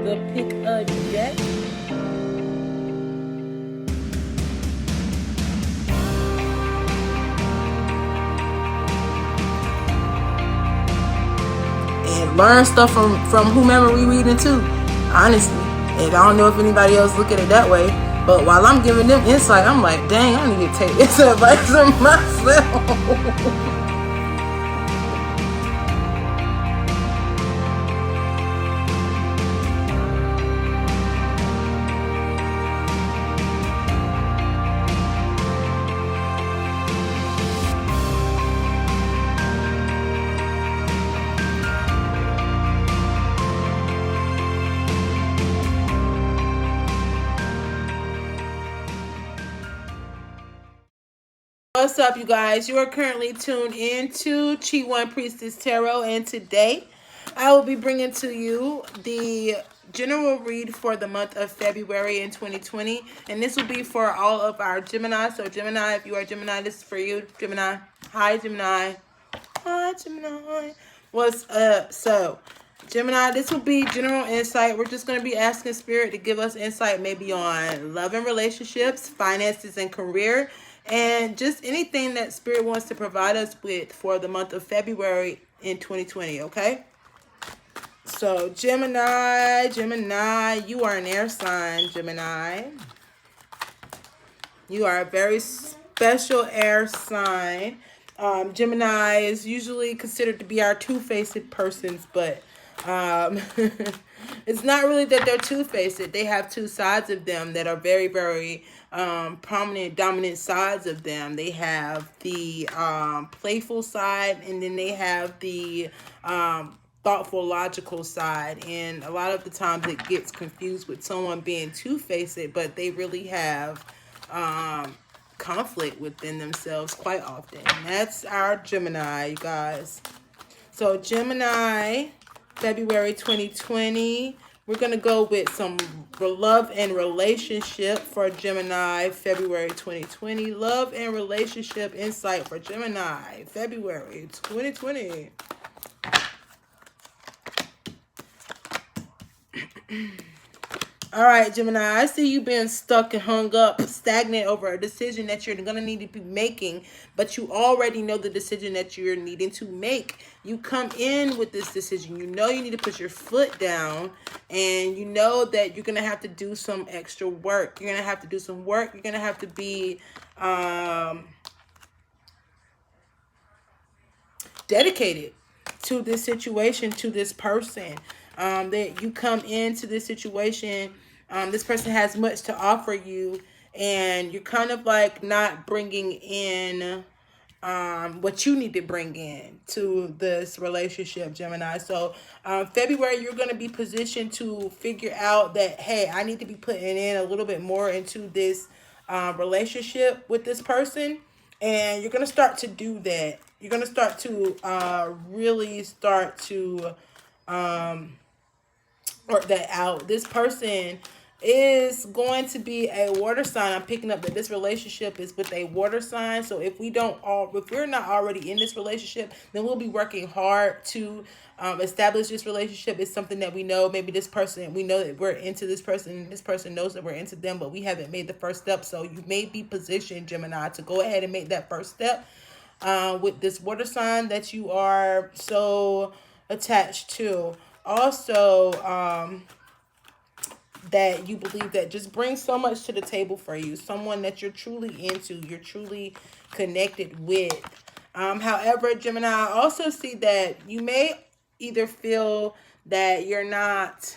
the pick a deck. And learn stuff from whomever we reading to, honestly. And I don't know if anybody else look at it that way, but while I'm giving them insight, I'm like, dang, I need to take this advice on myself. What's up, you guys? You are currently tuned into Chi One Priestess Tarot, and today I will be bringing to you the general read for the month of February in 2020, and this will be for all of our Gemini. So Gemini, if you are Gemini, this is for you. Gemini, hi Gemini, hi Gemini. What's up? So Gemini, this will be general insight. We're just going to be asking Spirit to give us insight maybe on love and relationships, finances and career, and just anything that Spirit wants to provide us with for the month of February in 2020, okay? So Gemini, you are an air sign, Gemini. You are a very special air sign. Gemini is usually considered to be our two-faced persons, but it's not really that they're two-faced. They have two sides of them that are very, very prominent, dominant sides of them. They have the playful side, and then they have the thoughtful, logical side. And a lot of the times it gets confused with someone being two-faced, but they really have conflict within themselves quite often. And that's our Gemini, you guys. So Gemini, February 2020. We're going to go with some love and relationship for Gemini, February 2020. Love and relationship insight for Gemini, February 2020. All right, Gemini, I see you being stuck and hung up, stagnant over a decision that you're going to need to be making, but you already know the decision that you're needing to make. You come in with this decision. You know you need to put your foot down, and you know that you're going to have to do some extra work. You're going to have to do some work. You're going to have to be dedicated to this situation, to this person. That you come into this situation, this person has much to offer you, and you're kind of like not bringing in what you need to bring in to this relationship, Gemini. So February, you're going to be positioned to figure out that, hey, I need to be putting in a little bit more into this relationship with this person. And you're going to start to do that. You're going to start to really start to work that out. This person is going to be a water sign. I'm picking up that this relationship is with a water sign. So if we're not already in this relationship, then we'll be working hard to establish this relationship. It's something that we know. Maybe this person, we know that we're into this person. This person knows that we're into them, but we haven't made the first step. So you may be positioned, Gemini, to go ahead and make that first step with this water sign that you are so attached to. Also, that you believe that just brings so much to the table for you. Someone that you're truly into, you're truly connected with. However, Gemini, I also see that you may either feel that you're not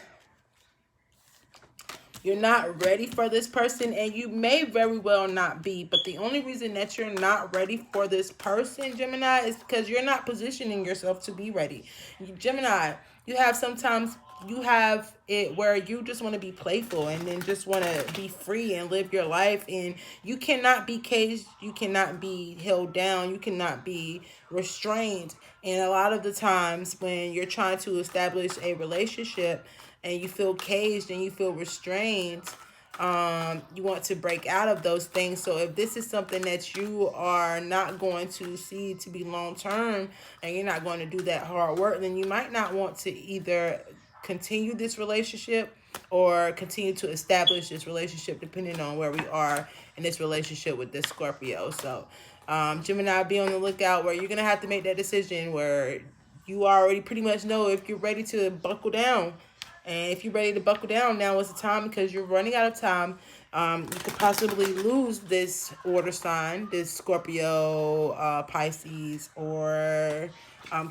ready for this person, and you may very well not be. But the only reason that you're not ready for this person, Gemini, is because you're not positioning yourself to be ready. Gemini, you have it where you just want to be playful and then just want to be free and live your life, and you cannot be caged, you cannot be held down, you cannot be restrained. And a lot of the times when you're trying to establish a relationship and you feel caged and you feel restrained, you want to break out of those things. So if this is something that you are not going to see to be long term, and you're not going to do that hard work, then you might not want to either continue this relationship or continue to establish this relationship, depending on where we are in this relationship with this Scorpio. So Gemini, be on the lookout where you're going to have to make that decision where you already pretty much know if you're ready to buckle down. And if you're ready to buckle down, now is the time, because you're running out of time. You could possibly lose this water sign, this Scorpio, Pisces, or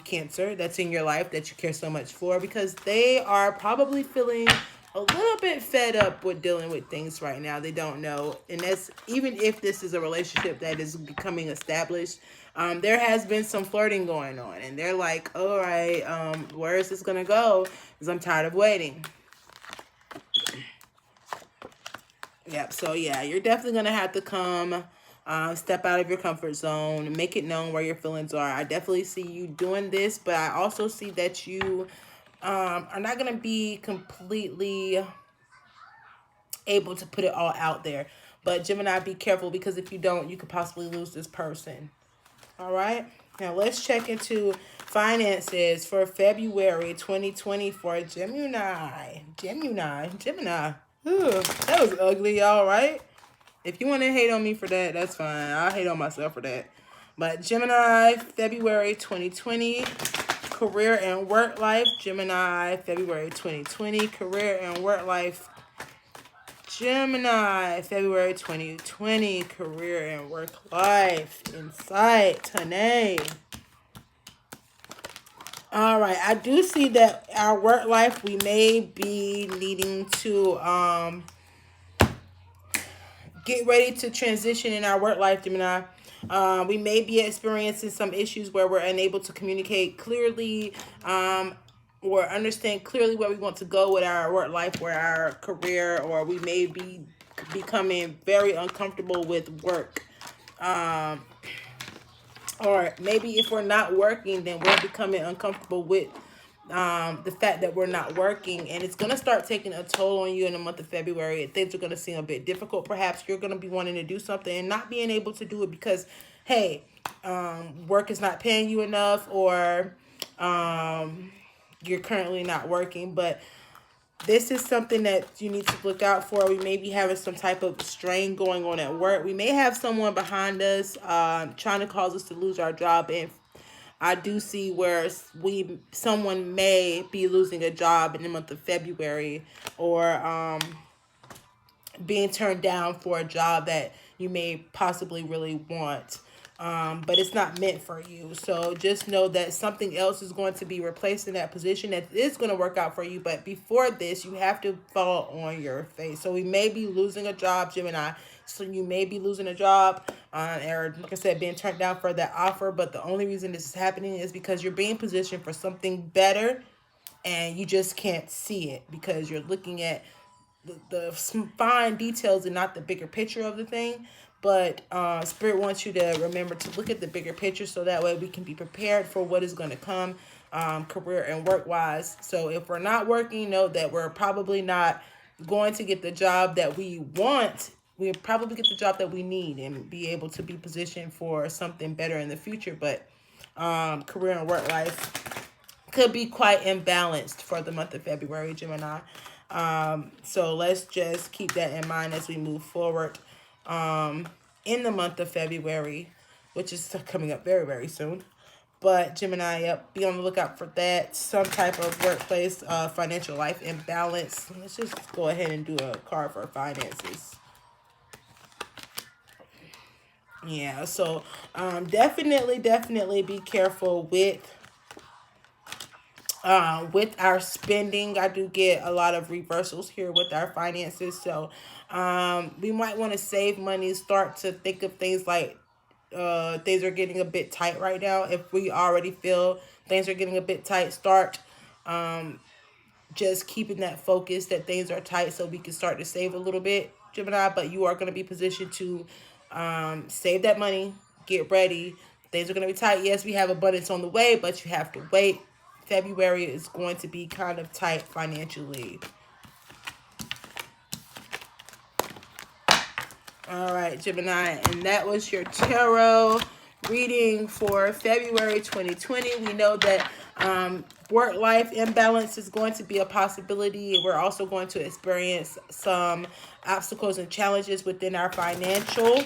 Cancer that's in your life that you care so much for, because they are probably feeling a little bit fed up with dealing with things right now. They don't know. And that's even if this is a relationship that is becoming established. There has been some flirting going on, and they're like, all right, where is this going to go? Because I'm tired of waiting. Yep. So yeah, you're definitely going to have to come step out of your comfort zone, make it known where your feelings are. I definitely see you doing this, but I also see that you are not going to be completely able to put it all out there. But Gemini, be careful, because if you don't, you could possibly lose this person. All right. Now let's check into finances for February 2020 for Gemini. Ooh, that was ugly, y'all, right? If you want to hate on me for that, that's fine. I'll hate on myself for that. But Gemini, February 2020, career and work life. Gemini, February 2020, career and work life. Gemini, February 2020, career and work life. Insight, honey. All right, I do see that our work life, we may be needing to get ready to transition in our work life, Gemini. We may be experiencing some issues where we're unable to communicate clearly or understand clearly where we want to go with our work life or our career, or we may be becoming very uncomfortable with work. Or maybe if we're not working, then we're becoming uncomfortable with the fact that we're not working, and it's going to start taking a toll on you in the month of February. Things are going to seem a bit difficult. Perhaps you're going to be wanting to do something and not being able to do it because, hey, work is not paying you enough, or you're currently not working. But this is something that you need to look out for. We may be having some type of strain going on at work. We may have someone behind us trying to cause us to lose our job. And I do see where someone may be losing a job in the month of February, or being turned down for a job that you may possibly really want. But it's not meant for you. So just know that something else is going to be replaced in that position that is going to work out for you. But before this, you have to fall on your face. So we may be losing a job, Gemini. So you may be losing a job, or like I said, being turned down for that offer. But the only reason this is happening is because you're being positioned for something better, and you just can't see it because you're looking at the fine details and not the bigger picture of the thing. But Spirit wants you to remember to look at the bigger picture, so that way we can be prepared for what is going to come career and work wise. So if we're not working, know that we're probably not going to get the job that we want. We'll probably get the job that we need and be able to be positioned for something better in the future. But career and work life could be quite imbalanced for the month of February, Gemini. So let's just keep that in mind as we move forward in the month of February, which is coming up very, very soon. But Gemini, yep, be on the lookout for that. Some type of workplace, financial life imbalance. Let's just go ahead and do a card for finances. Yeah, so definitely be careful with our spending. I do get a lot of reversals here with our finances. So we might want to save money, start to think of things like things are getting a bit tight right now. If we already feel things are getting a bit tight, start just keeping that focus that things are tight so we can start to save a little bit, Gemini. But you are going to be positioned to save that money, get ready. Things are going to be tight. Yes, we have abundance on the way, but you have to wait. February is going to be kind of tight financially. All right, Gemini, and that was your tarot reading for February 2020. We know that Work-life imbalance is going to be a possibility. We're also going to experience some obstacles and challenges within our financial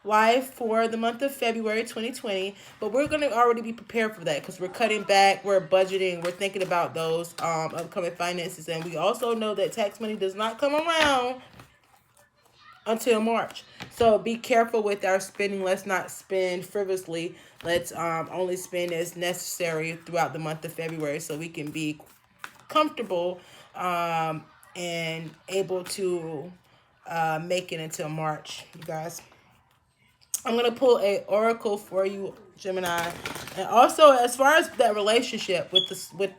life for the month of February 2020. But we're going to already be prepared for that because we're cutting back, we're budgeting, we're thinking about those upcoming finances. And we also know that tax money does not come around until March. So be careful with our spending. Let's not spend frivolously. Let's only spend as necessary throughout the month of February so we can be comfortable and able to make it until March, you guys. I'm going to pull a oracle for you, Gemini. And also, as far as that relationship with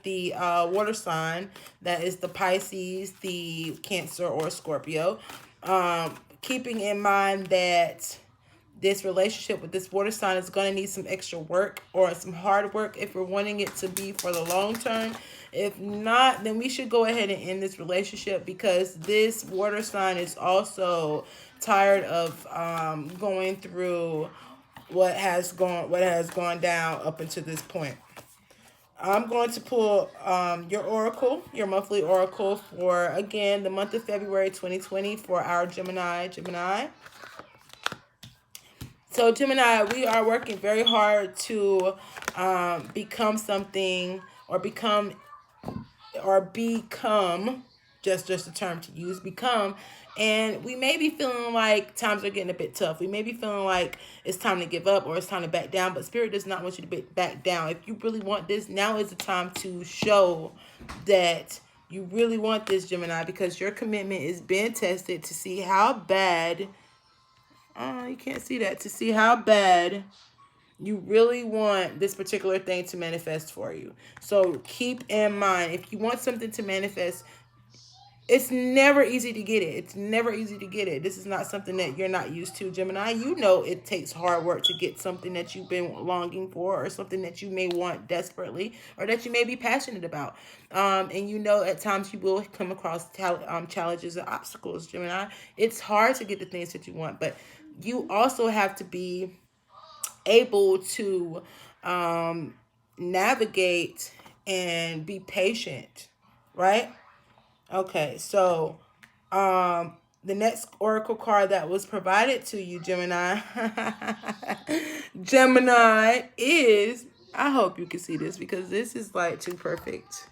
the water sign, that is the Pisces, the Cancer, or Scorpio, keeping in mind that this relationship with this water sign is going to need some extra work or some hard work if we're wanting it to be for the long term. If not, then we should go ahead and end this relationship because this water sign is also tired of going through what has gone down up until this point. I'm going to pull your oracle, your monthly oracle for, again, the month of February 2020 for our Gemini. So Gemini, we are working very hard to become something or become just a term to use, become. And we may be feeling like times are getting a bit tough. We may be feeling like it's time to give up or it's time to back down. But Spirit does not want you to back down. If you really want this, now is the time to show that you really want this, Gemini, because your commitment is being tested to see how bad. You can't see that. To see how bad you really want this particular thing to manifest for you. So keep in mind, if you want something to manifest, it's never easy to get it. It's never easy to get it. This is not something that you're not used to, Gemini. You know it takes hard work to get something that you've been longing for or something that you may want desperately or that you may be passionate about. And you know at times you will come across challenges and obstacles, Gemini. It's hard to get the things that you want, but you also have to be able to navigate and be patient, right? Okay, so the next oracle card that was provided to you, Gemini, Gemini is, I hope you can see this because this is like too perfect.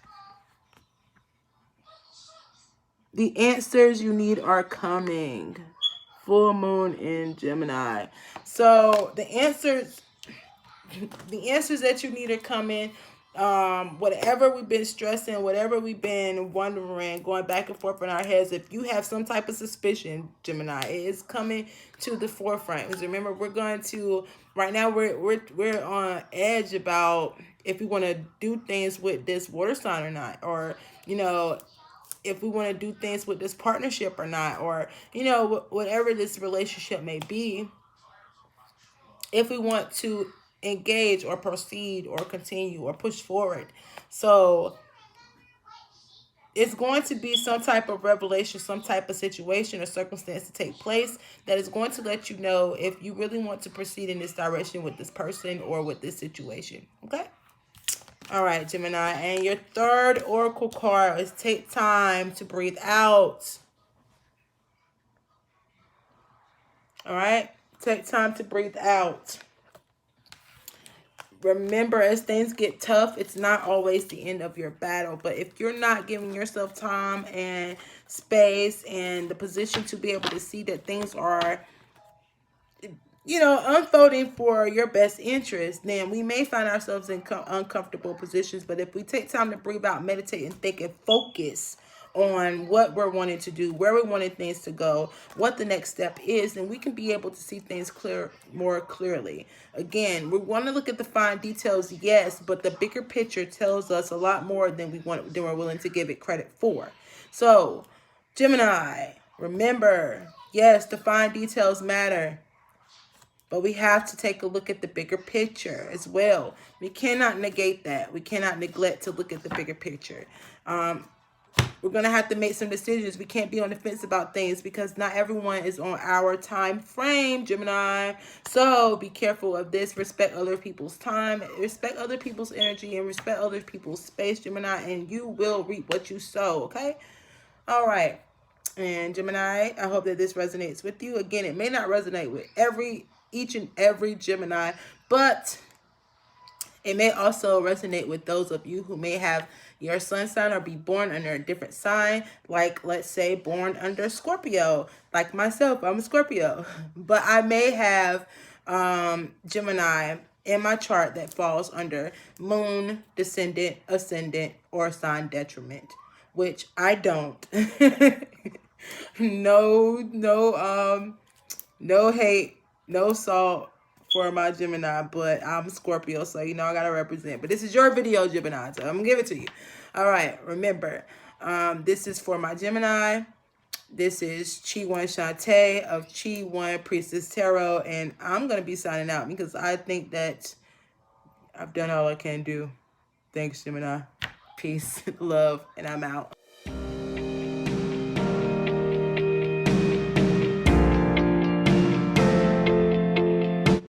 The answers you need are coming. Full moon in Gemini. So the answers that you need are coming. Whatever we've been stressing, whatever we've been wondering, going back and forth in our heads, if you have some type of suspicion, Gemini, it is coming to the forefront. Because remember, we're going to, right now we're on edge about if we want to do things with this water sign or not, or if we want to do things with this partnership or not, or whatever this relationship may be, if we want to engage or proceed or continue or push forward. So it's going to be some type of revelation, some type of situation or circumstance to take place that is going to let you know if you really want to proceed in this direction with this person or with this situation. Okay? All right, Gemini. And your third oracle card is take time to breathe out. All right? Take time to breathe out. Remember, as things get tough, it's not always the end of your battle. But if you're not giving yourself time and space and the position to be able to see that things are unfolding for your best interest, then we may find ourselves in uncomfortable positions. But if we take time to breathe out, meditate, and think and focus on what we're wanting to do, where we're wanting things to go, what the next step is, then we can be able to see things more clearly. Again, we want to look at the fine details, yes, but the bigger picture tells us a lot more than we're willing to give it credit for. So, Gemini, remember, yes, the fine details matter. But we have to take a look at the bigger picture as well. We cannot negate that. We cannot neglect to look at the bigger picture. We're going to have to make some decisions. We can't be on the fence about things because not everyone is on our time frame, Gemini. So be careful of this. Respect other people's time, respect other people's energy, and respect other people's space, Gemini, and you will reap what you sow, okay? All right. And Gemini, I hope that this resonates with you. Again, it may not resonate with each and every Gemini, but it may also resonate with those of you who may have your sun sign or be born under a different sign, like let's say born under Scorpio, like myself, I'm a Scorpio, but I may have Gemini in my chart that falls under moon, descendant, ascendant, or sign detriment, which I don't. No hate, no salt for my Gemini, but I'm Scorpio, so you know I gotta represent. But this is your video, Gemini, so I'm gonna give it to you. All right, remember, this is for my Gemini. This is ChioneChante of Chi One Priestess Tarot, and I'm gonna be signing out because I think that I've done all I can do. Thanks, Gemini. Peace, love, and I'm out.